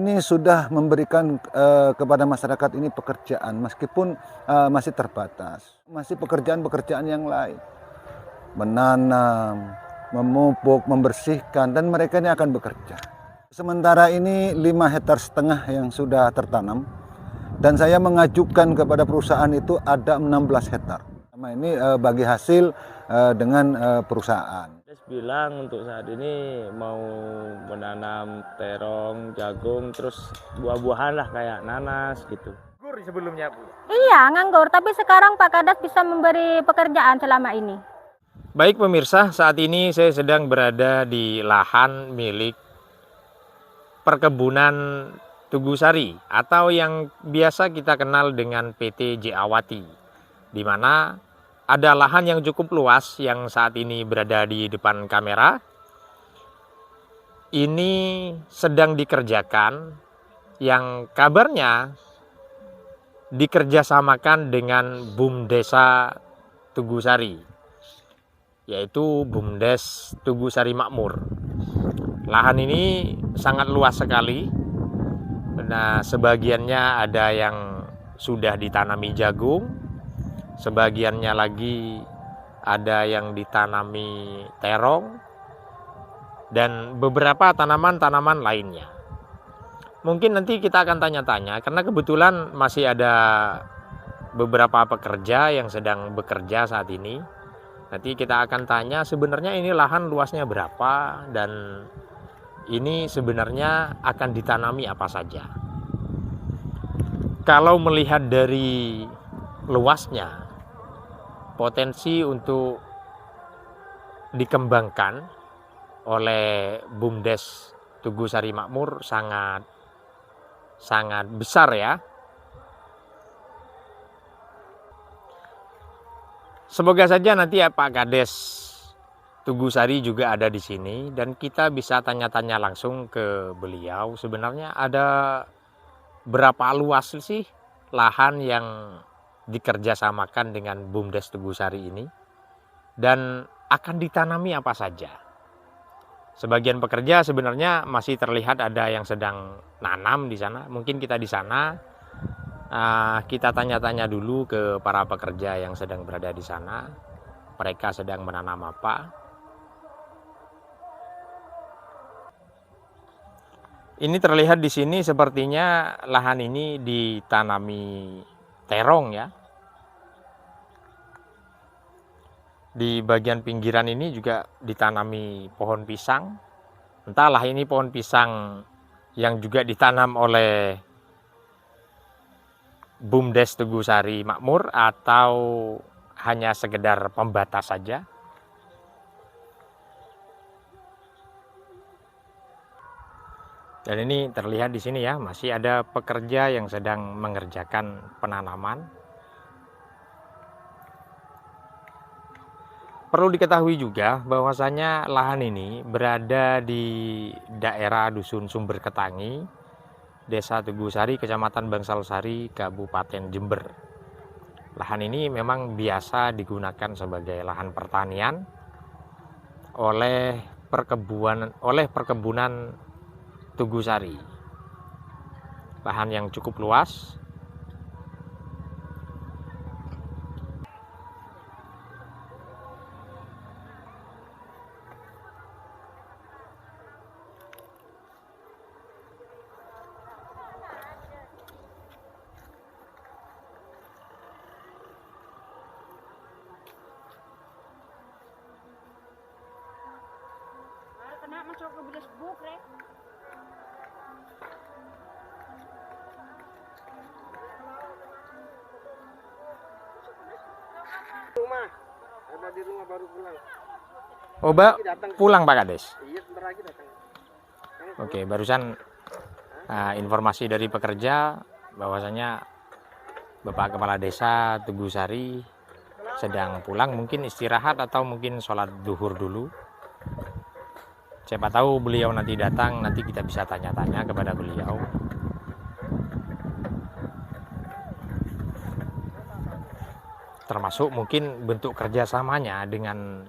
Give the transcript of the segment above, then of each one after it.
ini sudah memberikan kepada masyarakat ini pekerjaan meskipun masih terbatas. Masih pekerjaan-pekerjaan yang lain. Menanam, memupuk, membersihkan, dan mereka ini akan bekerja. Sementara ini 5,5 hektar yang sudah tertanam, dan saya mengajukan kepada perusahaan itu ada 16 hektar. Ini bagi hasil dengan perusahaan. Bilang untuk saat ini mau menanam terong, jagung, terus buah-buahan lah kayak nanas gitu. Nganggur sebelumnya, Bu? Iya, nganggur. Tapi sekarang Pak Kades bisa memberi pekerjaan selama ini. Baik pemirsa, saat ini saya sedang berada di lahan milik perkebunan Tugusari atau yang biasa kita kenal dengan PT Jawati, di mana ada lahan yang cukup luas yang saat ini berada di depan kamera. Ini sedang dikerjakan, yang kabarnya dikerjasamakan dengan BUMDesa Tugusari, yaitu BUMDes Tugusari Makmur. Lahan ini sangat luas sekali. Nah, sebagiannya ada yang sudah ditanami jagung, sebagiannya lagi ada yang ditanami terong, dan beberapa tanaman-tanaman lainnya. Mungkin nanti kita akan tanya-tanya, karena kebetulan masih ada beberapa pekerja yang sedang bekerja saat ini. Nanti kita akan tanya sebenarnya ini lahan luasnya berapa, dan ini sebenarnya akan ditanami apa saja. Kalau melihat dari luasnya, potensi untuk dikembangkan oleh BUMDes Tugusari Makmur sangat besar ya. Semoga saja nanti ya Pak Kades Tugusari juga ada di sini dan kita bisa tanya-tanya langsung ke beliau. Sebenarnya ada berapa luas sih lahan yang dikerjasamakan dengan BUMDes Tugusari ini, dan akan ditanami apa saja. Sebagian pekerja sebenarnya masih terlihat ada yang sedang nanam di sana. Mungkin kita di sana kita tanya-tanya dulu ke para pekerja yang sedang berada di sana. Mereka sedang menanam apa. Ini terlihat di sini sepertinya lahan ini ditanami terong ya. Di bagian pinggiran ini juga ditanami pohon pisang. Entahlah ini pohon pisang yang juga ditanam oleh BUMDes Tugusari Makmur atau hanya sekedar pembatas saja. Dan ini terlihat di sini ya, masih ada pekerja yang sedang mengerjakan penanaman. Perlu diketahui juga bahwasanya lahan ini berada di daerah Dusun Sumber Ketangi, Desa Tugusari, Kecamatan Bangsalsari, Kabupaten Jember. Lahan ini memang biasa digunakan sebagai lahan pertanian oleh perkebunan Tugusari. Lahan yang cukup luas. Rumah, ada di rumah baru pulang. Oh, pulang Pak Kades? Iya, sebentar lagi datang. Oke, barusan informasi dari pekerja bahwasanya Bapak Kepala Desa Tugusari sedang pulang, mungkin istirahat atau mungkin sholat duhur dulu. Siapa tahu beliau nanti datang, nanti kita bisa tanya-tanya kepada beliau. Termasuk mungkin bentuk kerjasamanya dengan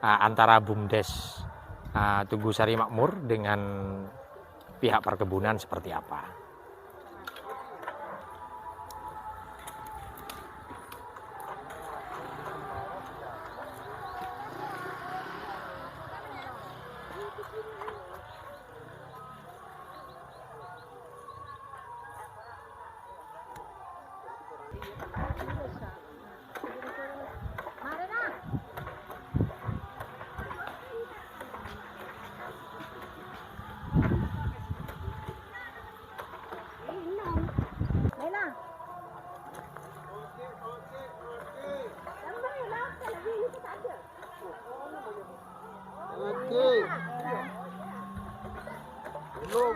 antara BUMDes Tugusari Makmur dengan pihak perkebunan seperti apa.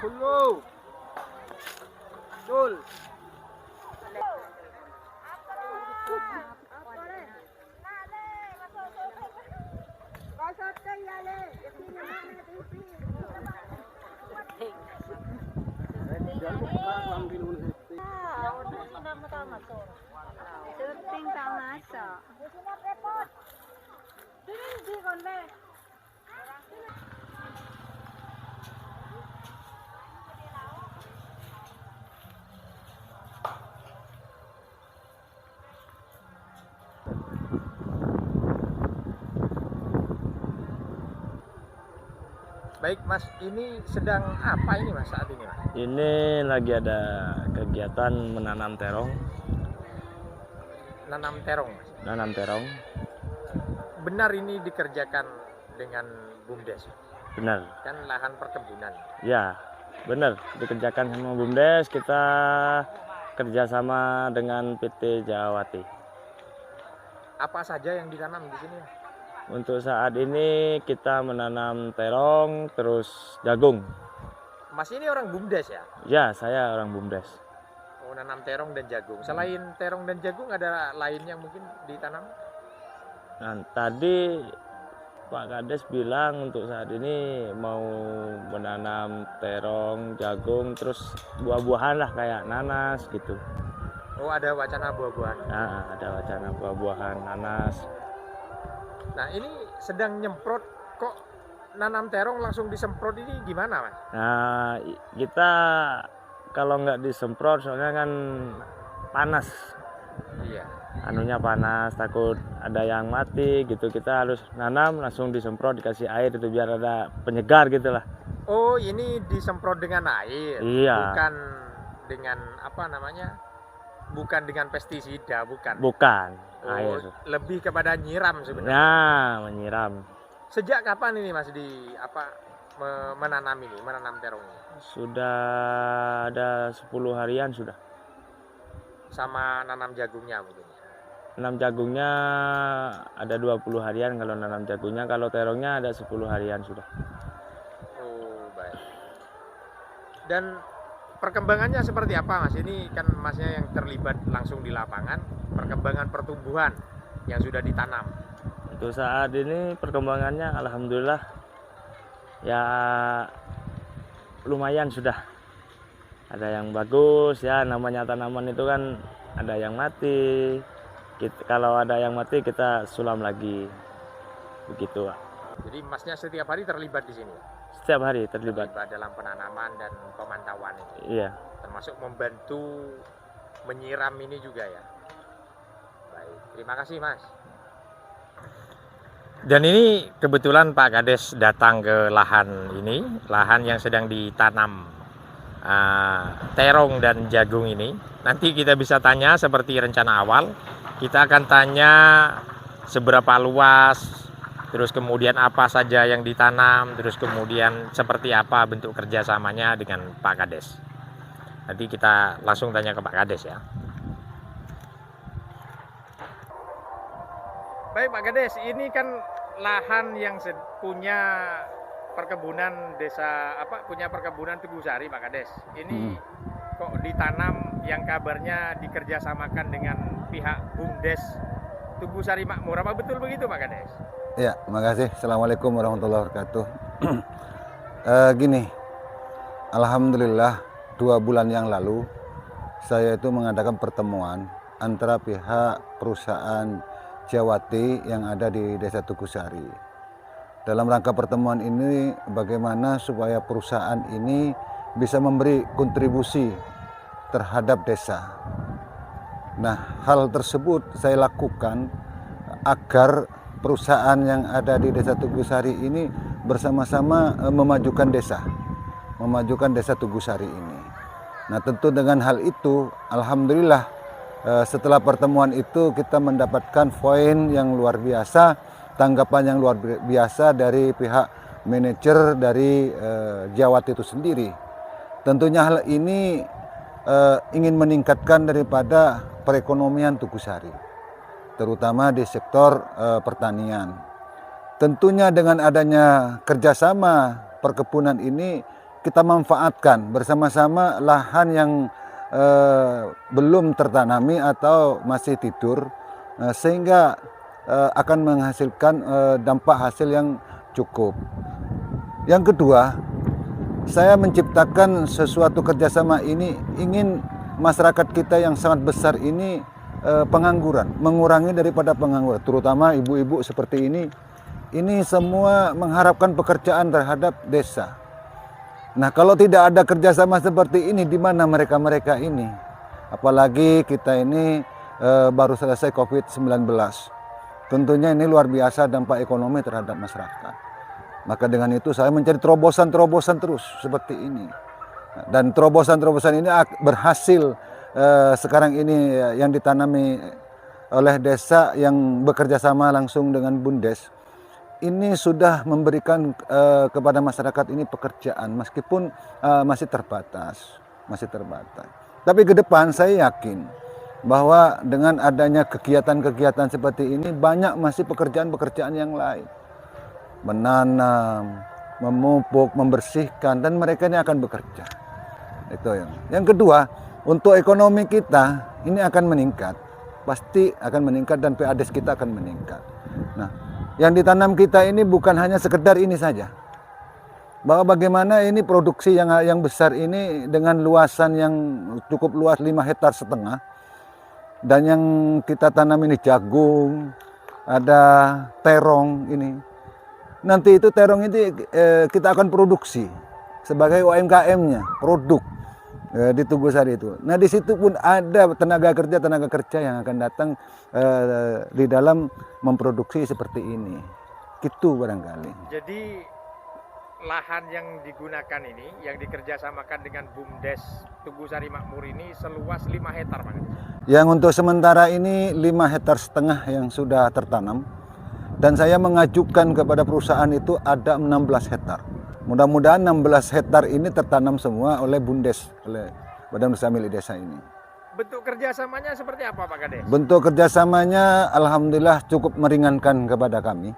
Hello. Jul. Surfing tak masak. Baik Mas, ini sedang apa ini Mas saat ini Mas? Ini lagi ada kegiatan menanam terong. Nanam terong Mas. Nanam terong, Benar ini dikerjakan dengan BUMDes? benar. Kan lahan perkebunan. Ya, benar. Dikerjakan sama BUMDes, kita kerjasama dengan PT Jawati. Apa saja yang ditanam di sini? Untuk saat ini kita menanam terong, terus jagung. Mas ini orang BUMDes ya? Ya, saya orang BUMDes. Oh, nanam terong dan jagung. Selain terong dan jagung ada lain yang mungkin ditanam? Nah, tadi Pak Kades bilang untuk saat ini mau menanam terong, jagung, terus buah-buahan lah kayak nanas gitu. Oh, ada wacana buah-buahan. Nah, ada wacana buah-buahan, nanas. Nah, ini sedang nyemprot, kok nanam terong langsung disemprot, ini gimana Mas? Nah, kita kalau nggak disemprot soalnya kan panas. Iya. Anunya panas, takut ada yang mati gitu. Kita harus nanam langsung disemprot, dikasih air itu biar ada penyegar gitu lah. Oh, ini disemprot dengan air. Iya. Bukan dengan apa namanya? Bukan dengan pestisida, bukan. Bukan Oh, air. lebih kepada nyiram sebenarnya. Nah, menyiram. Sejak kapan ini Mas menanam terong ini? Sudah ada 10 harian sudah. Sama nanam jagungnya mungkin. Nanam jagungnya ada 20 harian kalau nanam jagungnya, kalau terongnya ada 10 harian sudah. Oh, baik. Dan perkembangannya seperti apa Mas? Ini kan Masnya yang terlibat langsung di lapangan, perkembangan pertumbuhan yang sudah ditanam. Untuk saat ini perkembangannya alhamdulillah ya lumayan sudah. Ada yang bagus ya, namanya tanaman itu kan ada yang mati. Kalau ada yang mati kita sulam lagi. Begitu, Pak. Jadi Masnya setiap hari terlibat di sini. Setiap hari terlibat. Dalam penanaman dan pemantauan itu. Iya. Termasuk membantu menyiram ini juga ya. Baik, terima kasih Mas. Dan ini kebetulan Pak Kades datang ke lahan ini, lahan yang sedang ditanam terong dan jagung ini. Nanti kita bisa tanya seperti rencana awal, kita akan tanya seberapa luas, terus kemudian apa saja yang ditanam, terus kemudian seperti apa bentuk kerjasamanya dengan Pak Kades. Nanti kita langsung tanya ke Pak Kades ya. Baik Pak Kades, ini kan lahan yang punya perkebunan desa punya perkebunan Teguh Sari Pak Kades. Ini kok ditanam yang kabarnya dikerjasamakan dengan pihak BUMDes Teguh Sari Makmur. Apa betul begitu Pak Kades? Ya, makasih. Assalamualaikum warahmatullahi wabarakatuh. Gini, alhamdulillah 2 bulan yang lalu saya itu mengadakan pertemuan antara pihak perusahaan Jawati yang ada di Desa Teguh Sari. Dalam rangka pertemuan ini bagaimana supaya perusahaan ini bisa memberi kontribusi terhadap desa. Nah, hal tersebut saya lakukan agar perusahaan yang ada di Desa Tugusari ini bersama-sama memajukan desa Tugusari ini. Nah, tentu dengan hal itu, alhamdulillah setelah pertemuan itu kita mendapatkan poin yang luar biasa, tanggapan yang luar biasa dari pihak manajer dari Jawati itu sendiri. Tentunya hal ini ingin meningkatkan daripada perekonomian Tugusari, terutama di sektor pertanian. Tentunya dengan adanya kerjasama perkebunan ini, kita manfaatkan bersama-sama lahan yang belum tertanami atau masih tidur, sehingga akan menghasilkan dampak hasil yang cukup. Yang kedua, saya menciptakan sesuatu kerjasama ini ingin masyarakat kita yang sangat besar ini pengangguran, mengurangi daripada pengangguran, terutama ibu-ibu seperti ini semua mengharapkan pekerjaan terhadap desa. Nah, kalau tidak ada kerjasama seperti ini, di mana mereka-mereka ini? Apalagi kita ini baru selesai COVID-19. Tentunya ini luar biasa dampak ekonomi terhadap masyarakat. Maka dengan itu saya mencari terobosan-terobosan terus seperti ini. Dan terobosan-terobosan ini berhasil sekarang ini yang ditanami oleh desa yang bekerja sama langsung dengan Bundes. Ini sudah memberikan kepada masyarakat ini pekerjaan meskipun masih terbatas. Tapi ke depan saya yakin bahwa dengan adanya kegiatan-kegiatan seperti ini banyak masih pekerjaan-pekerjaan yang lain. Menanam, memupuk, membersihkan, dan mereka ini akan bekerja. Itu yang kedua, untuk ekonomi kita ini akan meningkat, pasti akan meningkat, dan PADES kita akan meningkat. Nah, yang ditanam kita ini bukan hanya sekedar ini saja, bahwa bagaimana ini produksi yang besar ini dengan luasan yang cukup luas 5,5 hektar, dan yang kita tanam ini jagung, ada terong ini. Nanti itu terong ini kita akan produksi sebagai UMKM-nya, produk di Tugusari itu. Nah, di situ pun ada tenaga kerja yang akan datang di dalam memproduksi seperti ini. Gitu barangkali. Jadi lahan yang digunakan ini, yang dikerjasamakan dengan BUMDes Tugusari Makmur ini seluas 5 hektar, Pak. Yang untuk sementara ini 5,5 hektar yang sudah tertanam. Dan saya mengajukan kepada perusahaan itu ada 16 hektar. Mudah-mudahan 16 hektar ini tertanam semua oleh Bundes, oleh Badan Usaha Milik Desa ini. Bentuk kerjasamanya seperti apa, Pak Kades? Bentuk kerjasamanya alhamdulillah cukup meringankan kepada kami.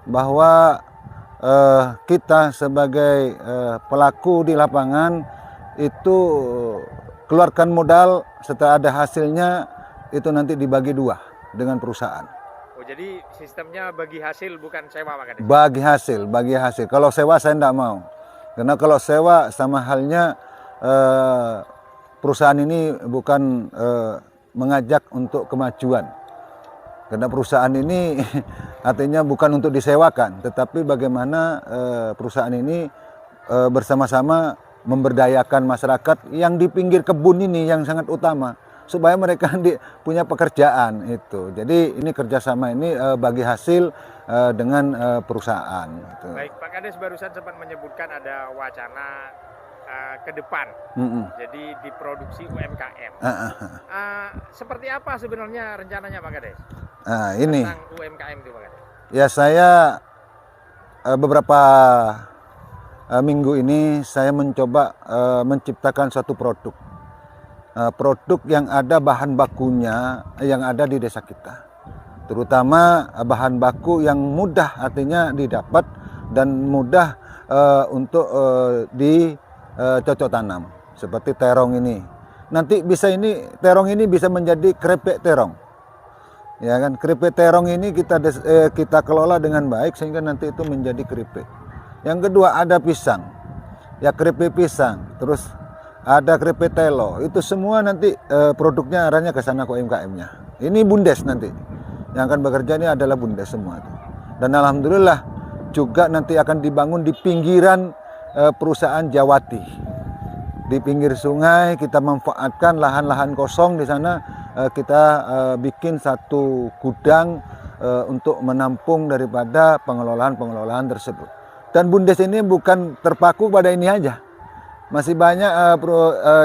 Bahwa kita sebagai pelaku di lapangan itu keluarkan modal, setelah ada hasilnya itu nanti dibagi 2 dengan perusahaan. Oh, jadi sistemnya bagi hasil bukan sewa, Pak Kades? Bagi hasil. Kalau sewa saya tidak mau. Karena kalau sewa sama halnya perusahaan ini bukan mengajak untuk kemajuan. Karena perusahaan ini artinya bukan untuk disewakan, tetapi bagaimana perusahaan ini bersama-sama memberdayakan masyarakat yang di pinggir kebun ini yang sangat utama, supaya mereka punya pekerjaan itu. Jadi ini kerjasama ini bagi hasil dengan perusahaan. Gitu. Baik, Pak Kades barusan sempat menyebutkan ada wacana ke depan, jadi diproduksi UMKM. Seperti apa sebenarnya rencananya, Pak Kades? Ini tentang UMKM itu, Pak Kades? Ya, saya beberapa minggu ini saya mencoba menciptakan suatu produk. Produk yang ada bahan bakunya yang ada di desa kita, terutama bahan baku yang mudah artinya didapat dan mudah untuk dicocok tanam, seperti terong ini. Nanti terong ini bisa menjadi keripik terong, ya kan? Keripik terong ini kita kelola dengan baik sehingga nanti itu menjadi keripik. Yang kedua ada pisang, ya keripik pisang, terus ada keripik telo, itu semua nanti produknya arahnya ke sana ke UMKM-nya. Ini Bundes nanti, yang akan bekerja ini adalah Bundes semua. Dan alhamdulillah juga nanti akan dibangun di pinggiran perusahaan Jawati. di pinggir sungai, kita manfaatkan lahan-lahan kosong di sana, kita bikin satu gudang untuk menampung daripada pengelolaan tersebut. Dan BUMDes ini bukan terpaku pada ini aja. Masih banyak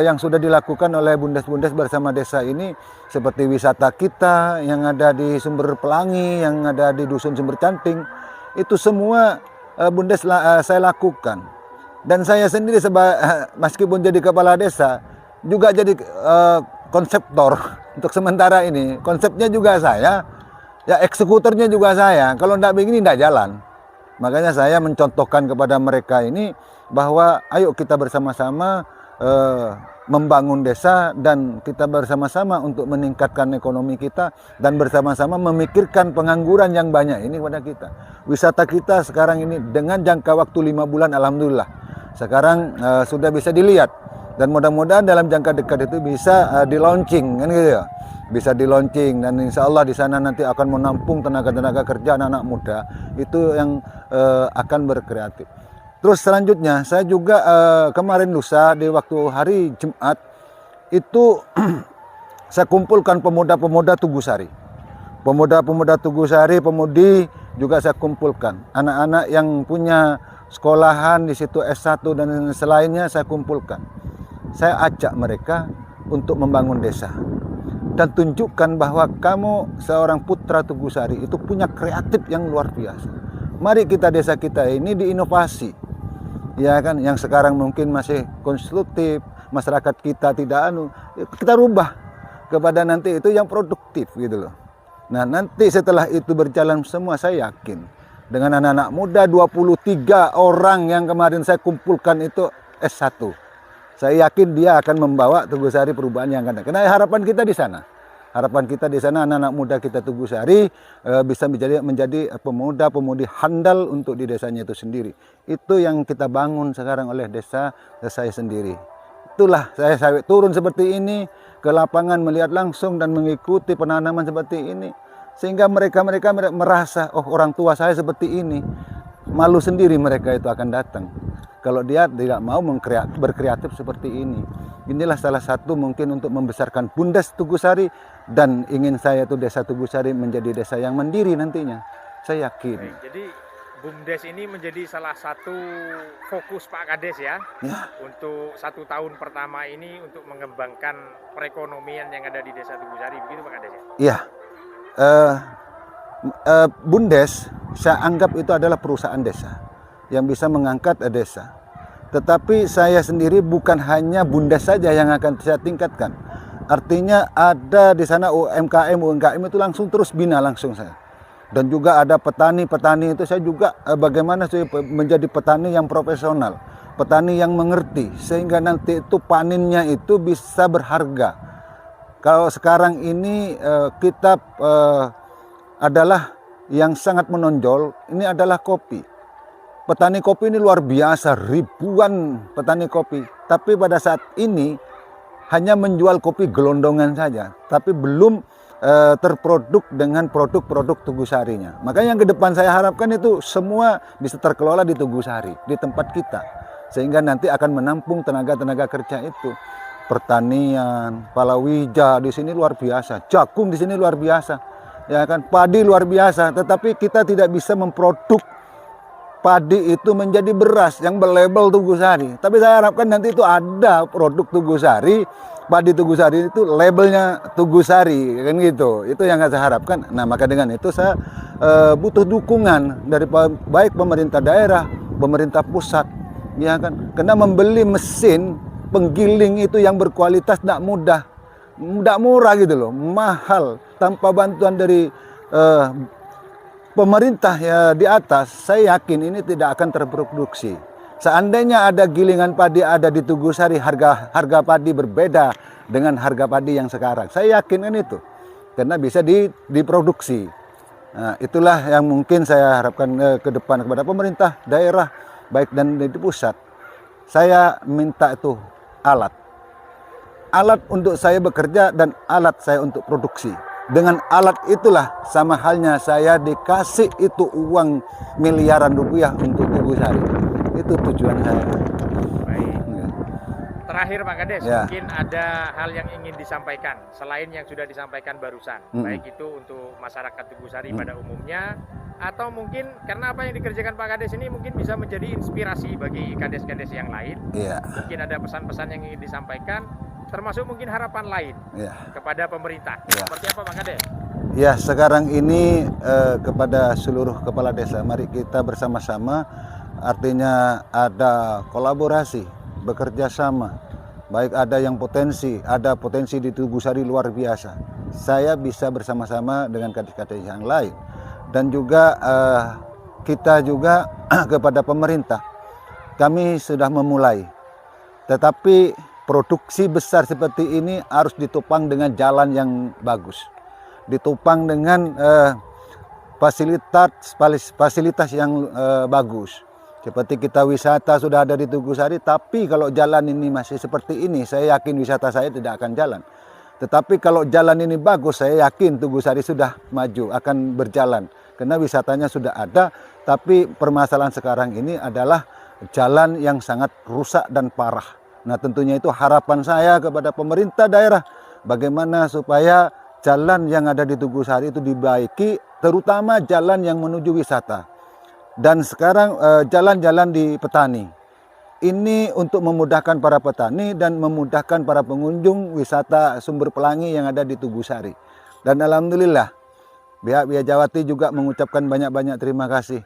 yang sudah dilakukan oleh BUMDes bersama desa ini, seperti wisata kita yang ada di Sumber Pelangi, yang ada di Dusun Sumber Canting. Itu semua BUMDes saya lakukan. Dan saya sendiri meskipun jadi kepala desa, juga jadi konseptor untuk sementara ini. Konsepnya juga saya, ya eksekutornya juga saya. Kalau tidak begini tidak jalan. Makanya saya mencontohkan kepada mereka ini bahwa ayo kita bersama-sama membangun desa, dan kita bersama-sama untuk meningkatkan ekonomi kita, dan bersama-sama memikirkan pengangguran yang banyak ini pada kita. Wisata kita sekarang ini dengan jangka waktu 5 bulan, alhamdulillah sekarang sudah bisa dilihat, dan mudah-mudahan dalam jangka dekat itu bisa di-launching kan gitu ya. Bisa di-launching, dan insya Allah di sana nanti akan menampung tenaga-tenaga kerja anak-anak muda itu yang akan berkreatif. Terus selanjutnya saya juga kemarin lusa di waktu hari Jumat itu saya kumpulkan pemuda-pemuda Tugusari. Pemuda-pemuda Tugusari, pemudi juga saya kumpulkan. Anak-anak yang punya sekolahan di situ S1 dan selainnya saya kumpulkan. Saya ajak mereka untuk membangun desa. Dan tunjukkan bahwa kamu seorang putra Tugusari itu punya kreatif yang luar biasa. Mari kita desa kita ini diinovasi, ya kan? Yang sekarang mungkin masih konstruktif, masyarakat kita tidak kita rubah kepada nanti itu yang produktif gitu loh. Nah nanti setelah itu berjalan semua, saya yakin dengan anak-anak muda 23 orang yang kemarin saya kumpulkan itu S1. Saya yakin dia akan membawa Tugusari perubahan yang akan datang. Karena harapan kita di sana. Harapan kita di sana anak-anak muda kita Tugusari bisa menjadi pemuda-pemudi handal untuk di desanya itu sendiri. Itu yang kita bangun sekarang oleh desa saya sendiri. Itulah saya turun seperti ini ke lapangan, melihat langsung dan mengikuti penanaman seperti ini. Sehingga mereka merasa, oh orang tua saya seperti ini. Malu sendiri mereka itu akan datang. Kalau dia tidak mau berkreatif seperti ini. Inilah salah satu mungkin untuk membesarkan BUMDes Tugusari, dan ingin saya itu desa Tugusari menjadi desa yang mandiri nantinya. Saya yakin. Baik, jadi BUMDes ini menjadi salah satu fokus Pak Kades ya, untuk 1 tahun pertama ini untuk mengembangkan perekonomian yang ada di desa Tugusari, begitu Pak Kades ya? Iya. BUMDes saya anggap itu adalah perusahaan desa yang bisa mengangkat desa. Tetapi saya sendiri bukan hanya BUMDes saja yang akan saya tingkatkan. Artinya ada di sana UMKM itu langsung terus bina langsung saya. Dan juga ada petani-petani itu saya juga bagaimana saya menjadi petani yang profesional, petani yang mengerti, sehingga nanti itu panennya itu bisa berharga. Kalau sekarang ini kita adalah yang sangat menonjol, ini adalah kopi. Petani kopi ini luar biasa, ribuan petani kopi. Tapi pada saat ini hanya menjual kopi gelondongan saja, tapi belum terproduk dengan produk-produk Tugusarinya. Makanya yang ke depan saya harapkan itu semua bisa terkelola di Tugusari, di tempat kita. Sehingga nanti akan menampung tenaga-tenaga kerja itu. Pertanian, palawija di sini luar biasa, jagung di sini luar biasa. Ya kan, padi luar biasa, tetapi kita tidak bisa memproduk padi itu menjadi beras yang berlabel Tugusari. Tapi saya harapkan nanti itu ada produk Tugusari, padi Tugusari itu labelnya Tugusari, kan gitu. Itu yang saya harapkan. Nah, maka dengan itu saya butuh dukungan dari baik pemerintah daerah, pemerintah pusat, ya kan. Karena membeli mesin penggiling itu yang berkualitas tidak mudah, tidak murah gitu loh, mahal. Tanpa bantuan dari pemerintah ya di atas, saya yakin ini tidak akan terproduksi. Seandainya ada gilingan padi ada di Tugusari, harga padi berbeda dengan harga padi yang sekarang. Saya yakin kan itu, karena bisa diproduksi. Nah, itulah yang mungkin saya harapkan ke depan kepada pemerintah daerah, baik dan di pusat. Saya minta itu alat untuk saya bekerja dan alat saya untuk produksi. Dengan alat itulah sama halnya saya dikasih itu uang miliaran rupiah untuk Tugusari. Itu tujuan saya. Baik. terakhir Pak Kades, Ya. mungkin ada hal yang ingin disampaikan selain yang sudah disampaikan barusan, baik itu untuk masyarakat Tugusari pada umumnya, atau mungkin karena apa yang dikerjakan Pak Kades ini mungkin bisa menjadi inspirasi bagi kades-kades yang lain. Iya. Mungkin ada pesan-pesan yang ingin disampaikan, termasuk mungkin harapan lain Iya. kepada pemerintah. Ya. Seperti apa Pak Kades? Ya, sekarang ini kepada seluruh kepala desa, mari kita bersama-sama, artinya ada kolaborasi, bekerja sama. Baik ada yang ada potensi di Tugusari luar biasa. Saya bisa bersama-sama dengan kades-kades yang lain. Dan juga kita juga kepada pemerintah, kami sudah memulai. Tetapi produksi besar seperti ini harus ditopang dengan jalan yang bagus. Ditopang dengan fasilitas yang bagus. Seperti kita wisata sudah ada di Tugusari, tapi kalau jalan ini masih seperti ini, saya yakin wisata saya tidak akan jalan. Tetapi kalau jalan ini bagus, saya yakin Tugusari sudah maju, akan berjalan. Karena wisatanya sudah ada, tapi permasalahan sekarang ini adalah jalan yang sangat rusak dan parah. Nah, tentunya itu harapan saya kepada pemerintah daerah, bagaimana supaya jalan yang ada di Tugusari itu dibaiki, terutama jalan yang menuju wisata. Dan sekarang jalan-jalan di petani. Ini untuk memudahkan para petani dan memudahkan para pengunjung wisata Sumber Pelangi yang ada di Tugusari. Dan alhamdulillah, pihak Wijawati juga mengucapkan banyak-banyak terima kasih.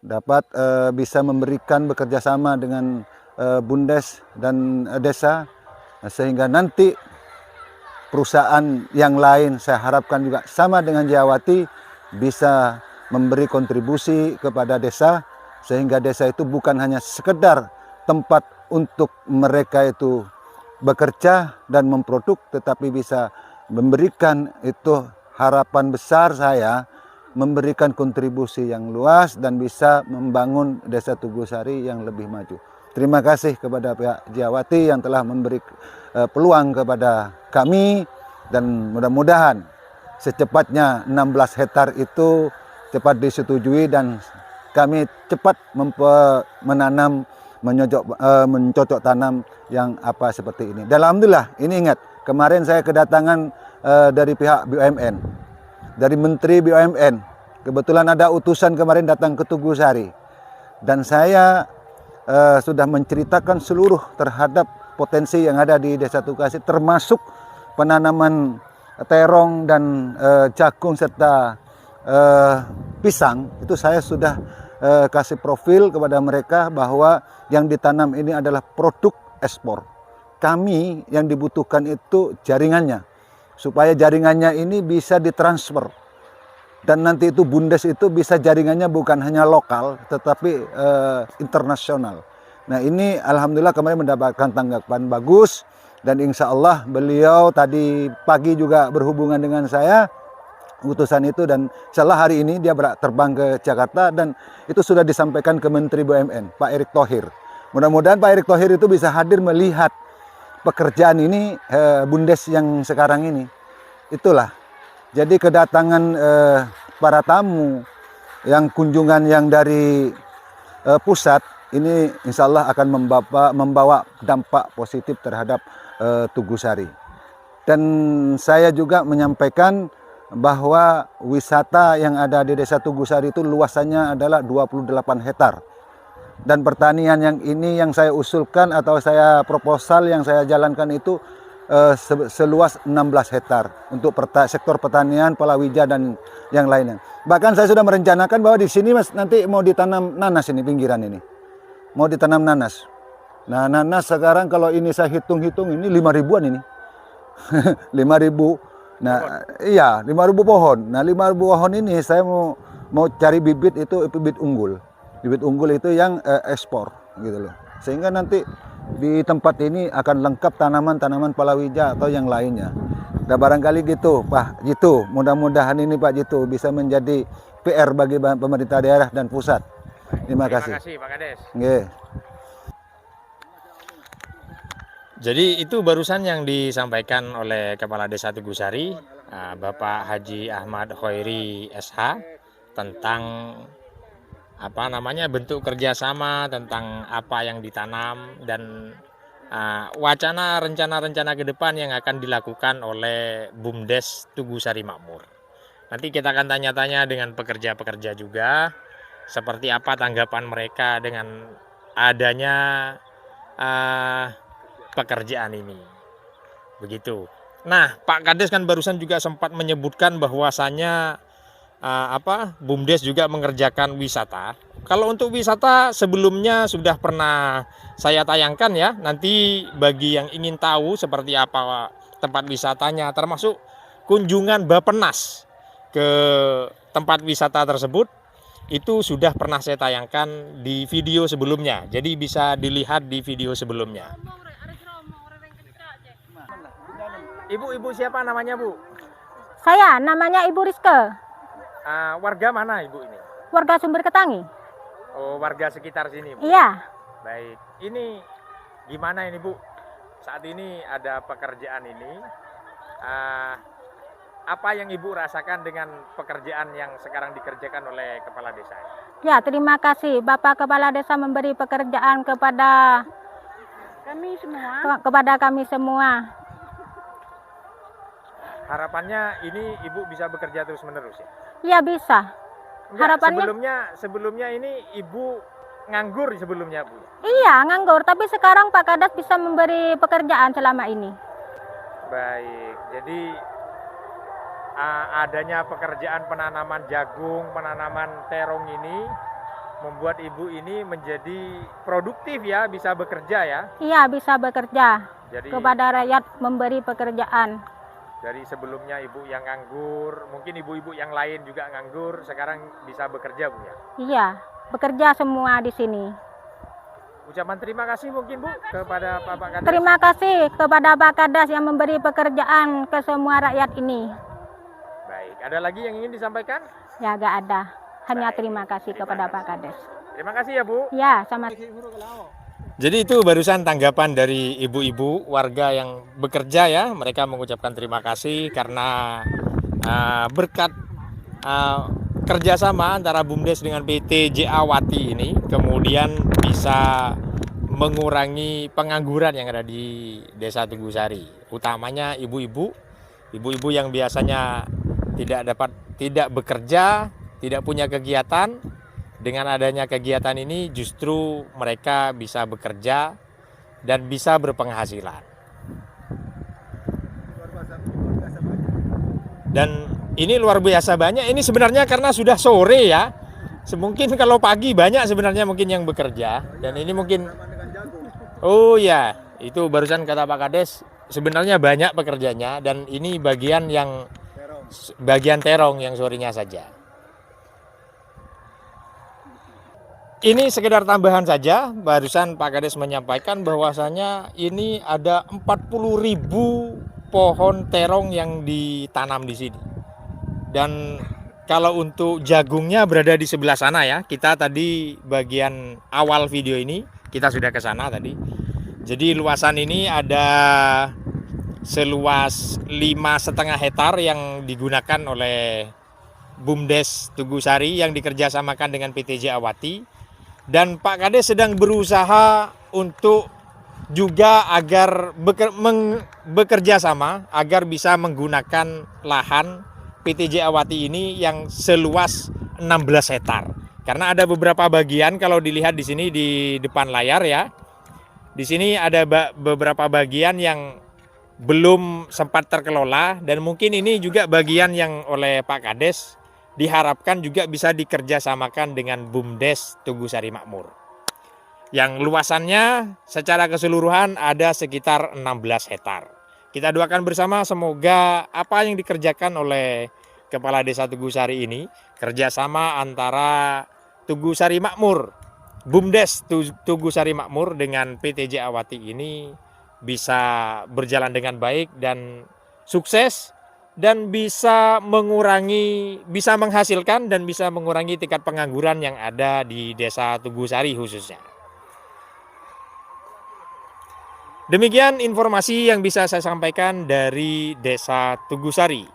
Dapat bisa memberikan bekerjasama dengan Bundes dan desa, sehingga nanti perusahaan yang lain saya harapkan juga sama dengan Wijawati bisa memberi kontribusi kepada desa, sehingga desa itu bukan hanya sekedar tempat untuk mereka itu bekerja dan memproduk, tetapi bisa memberikan itu harapan besar saya, memberikan kontribusi yang luas dan bisa membangun desa Tugusari yang lebih maju. Terima kasih kepada pihak Wijawati yang telah memberi peluang kepada kami, dan mudah-mudahan secepatnya 16 hektar itu cepat disetujui dan kami cepat menanam, mencocok tanam yang apa seperti ini. Dan alhamdulillah, ini ingat, kemarin saya kedatangan dari pihak BUMN, dari Menteri BUMN. Kebetulan ada utusan kemarin datang ke Tugusari. Dan saya sudah menceritakan seluruh terhadap potensi yang ada di Desa Tugusari, termasuk penanaman terong dan jagung serta pisang. Itu saya sudah kasih profil kepada mereka bahwa yang ditanam ini adalah produk ekspor. Kami yang dibutuhkan itu jaringannya, supaya jaringannya ini bisa ditransfer. Dan nanti itu Bundes itu bisa jaringannya bukan hanya lokal, tetapi internasional. Nah, ini alhamdulillah kemarin mendapatkan tanggapan bagus. Dan insya Allah beliau tadi pagi juga berhubungan dengan saya, utusan itu, dan insya Allah hari ini dia terbang ke Jakarta dan itu sudah disampaikan ke Menteri BUMN, Pak Erick Thohir. Mudah-mudahan Pak Erick Thohir itu bisa hadir melihat pekerjaan ini, Bundes yang sekarang ini. Itulah. Jadi kedatangan para tamu yang kunjungan yang dari pusat ini insya Allah akan membawa dampak positif terhadap Tugusari. Dan saya juga menyampaikan bahwa wisata yang ada di Desa Tugusari itu luasannya adalah 28 hektar. Dan pertanian yang ini yang saya usulkan atau saya proposal yang saya jalankan itu seluas 16 hektar untuk sektor pertanian, palawija dan yang lainnya. Bahkan saya sudah merencanakan bahwa di sini Mas nanti mau ditanam nanas, ini pinggiran ini. Mau ditanam nanas. Nah, nanas sekarang kalau ini saya hitung-hitung ini 5.000-an ini. 5.000. Nah, iya, 5.000 pohon. Nah, 5.000 pohon ini saya mau cari bibit itu bibit unggul. Bibit unggul itu yang ekspor gitu loh. Sehingga nanti di tempat ini akan lengkap tanaman-tanaman palawija atau yang lainnya. Nah, barangkali gitu, Pak Jitu. Mudah-mudahan ini Pak Jitu bisa menjadi PR bagi pemerintah daerah dan pusat. Terima kasih. Terima kasih Pak Kades. Nggih. Jadi itu barusan yang disampaikan oleh Kepala Desa Tugusari, Bapak Haji Ahmad Khairi SH, tentang bentuk kerjasama, tentang apa yang ditanam dan wacana rencana-rencana ke depan yang akan dilakukan oleh BUMDes Tugusari Makmur. Nanti kita akan tanya-tanya dengan pekerja-pekerja juga, seperti apa tanggapan mereka dengan adanya pekerjaan ini. Begitu. Nah, Pak Kades kan barusan juga sempat menyebutkan bahwasannya BUMDes juga mengerjakan wisata. Kalau untuk wisata sebelumnya sudah pernah saya tayangkan ya. Nanti bagi yang ingin tahu seperti apa tempat wisatanya, termasuk kunjungan Bappenas ke tempat wisata tersebut, itu sudah pernah saya tayangkan di video sebelumnya. Jadi bisa dilihat di video sebelumnya. Ibu siapa namanya, Bu? Saya namanya Ibu Rizke, Warga mana Ibu ini? warga Sumber Ketangi. Oh, warga sekitar sini, Bu. Iya, Baik, ini gimana ini Bu? Saat ini ada pekerjaan ini, apa yang Ibu rasakan dengan pekerjaan yang sekarang dikerjakan oleh Kepala Desa? ya terima kasih Bapak Kepala Desa memberi pekerjaan kepada kami semua. Harapannya ini Ibu bisa bekerja terus menerus ya? Iya bisa. Enggak, Harapannya sebelumnya ini Ibu nganggur sebelumnya, Bu. iya nganggur, tapi sekarang Pak Kades bisa memberi pekerjaan selama ini. Baik, jadi adanya pekerjaan penanaman jagung, penanaman terong ini membuat Ibu ini menjadi produktif ya, bisa bekerja ya. Iya bisa bekerja Jadi kepada rakyat, memberi pekerjaan. dari sebelumnya Ibu yang nganggur, mungkin ibu-ibu yang lain juga nganggur, sekarang bisa bekerja, Bu ya. Iya, bekerja semua di sini. Ucapan terima kasih mungkin Bu kepada Pak Kades. Terima kasih kepada Pak Kades yang memberi pekerjaan ke semua rakyat ini. Baik, ada lagi yang ingin disampaikan? Ya gak ada, hanya Baik, terima kasih terima kepada kasih. Pak Kades. Terima kasih ya Bu. Ya, sama. Jadi itu barusan tanggapan dari ibu-ibu warga yang bekerja ya. Mereka mengucapkan terima kasih karena berkat kerjasama antara BUMDes dengan PT JA Wati ini kemudian bisa mengurangi pengangguran yang ada di Desa Tugusari. Utamanya ibu-ibu yang biasanya tidak bekerja, tidak punya kegiatan. Dengan adanya kegiatan ini justru mereka bisa bekerja dan bisa berpenghasilan. Dan ini luar biasa banyak. Ini sebenarnya karena sudah sore ya. Mungkin kalau pagi banyak sebenarnya mungkin yang bekerja. Dan ini mungkin, oh ya, itu barusan kata Pak Kades. Sebenarnya banyak pekerjanya dan ini bagian terong yang sorenya saja. Ini sekedar tambahan saja, barusan Pak Kades menyampaikan bahwasanya ini ada 40.000 pohon terong yang ditanam di sini. Dan kalau untuk jagungnya berada di sebelah sana ya, kita tadi bagian awal video ini, kita sudah ke sana tadi. Jadi luasan ini ada seluas 5,5 hektar yang digunakan oleh BUMDes Tugusari yang dikerjasamakan dengan PT JA Wati. Dan Pak Kades sedang berusaha untuk juga agar bekerja sama agar bisa menggunakan lahan PT JA Wati ini yang seluas 16 hektar. Karena ada beberapa bagian kalau dilihat di sini di depan layar ya. Di sini ada beberapa bagian yang belum sempat terkelola dan mungkin ini juga bagian yang oleh Pak Kades diharapkan juga bisa dikerjasamakan dengan BUMDes Tugusari Makmur. Yang luasannya secara keseluruhan ada sekitar 16 hektar. Kita doakan bersama semoga apa yang dikerjakan oleh Kepala Desa Tugusari ini, kerjasama antara Tugusari Makmur, BUMDes Tugusari Makmur dengan PT JA Wati ini bisa berjalan dengan baik dan sukses. Dan bisa menghasilkan dan bisa mengurangi tingkat pengangguran yang ada di Desa Tugusari khususnya. Demikian informasi yang bisa saya sampaikan dari Desa Tugusari.